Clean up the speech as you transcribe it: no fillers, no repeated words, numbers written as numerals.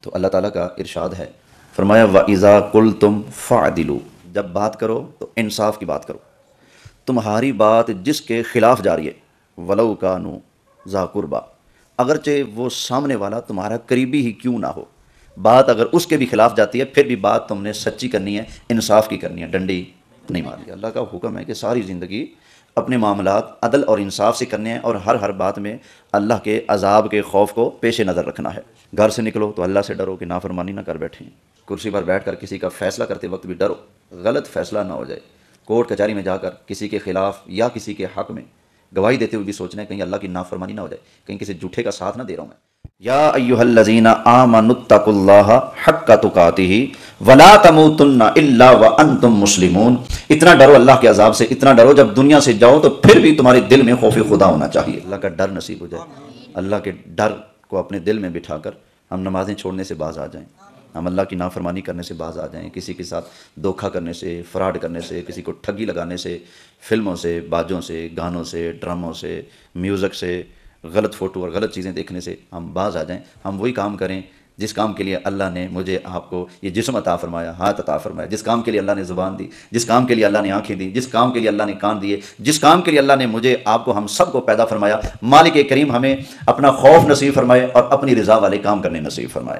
تو اللہ تعالیٰ کا ارشاد ہے، فرمایا وَإِذَا قُلْتُمْ فَعْدِلُوا، جب بات کرو تو انصاف کی بات کرو، تمہاری بات جس کے خلاف جا رہی ہے وَلَوْ كَانُوا ذَا قُرْبَىٰ، اگرچہ وہ سامنے والا تمہارا قریبی ہی کیوں نہ ہو، بات اگر اس کے بھی خلاف جاتی ہے پھر بھی بات تم نے سچی کرنی ہے، انصاف کی کرنی ہے، ڈنڈی نہیں مارنی۔ اللہ کا حکم ہے کہ ساری زندگی اپنے معاملات عدل اور انصاف سے کرنے ہیں، اور ہر بات میں اللہ کے عذاب کے خوف کو پیش نظر رکھنا ہے۔ گھر سے نکلو تو اللہ سے ڈرو کہ نافرمانی نہ کر بیٹھیں، کرسی پر بیٹھ کر کسی کا فیصلہ کرتے وقت بھی ڈرو غلط فیصلہ نہ ہو جائے، کورٹ کچہری میں جا کر کسی کے خلاف یا کسی کے حق میں گواہی دیتے ہوئے بھی سوچنا ہے کہیں اللہ کی نافرمانی نہ ہو جائے، کہیں کسی جھوٹے کا ساتھ نہ دے رہا ہوں میں۔ یا ایھا الذین آمنوا اتقوا اللہ حق تقاتہ ولا تموتن الا وانتم مسلمون، اتنا ڈرو اللہ کے عذاب سے، اتنا ڈرو جب دنیا سے جاؤ تو پھر بھی تمہارے دل میں خوف خدا ہونا چاہیے، اللہ کا ڈر نصیب ہو جائے، اللہ کے ڈر کو اپنے دل میں بٹھا کر ہم نمازیں چھوڑنے سے باز آ جائیں، ہم اللہ کی نافرمانی کرنے سے باز آ جائیں، کسی کے ساتھ دھوکہ کرنے سے، فراڈ کرنے سے، کسی کو ٹھگی لگانے سے، فلموں سے، باجوں سے، گانوں سے، ڈراموں سے، میوزک سے، غلط فوٹو اور غلط چیزیں دیکھنے سے ہم باز آ جائیں، ہم وہی کام کریں جس کام کے لیے اللہ نے مجھے آپ کو یہ جسم عطا فرمایا، ہاتھ عطا فرمایا، جس کام کے لیے اللہ نے زبان دی، جس کام کے لیے اللہ نے آنکھیں دی، جس کام کے لیے اللہ نے کان دیے، جس کام کے لیے اللہ نے مجھے آپ کو ہم سب کو پیدا فرمایا۔ مالک کریم ہمیں اپنا خوف نصیب فرمائے اور اپنی رضا والے کام کرنے نصیب فرمائے۔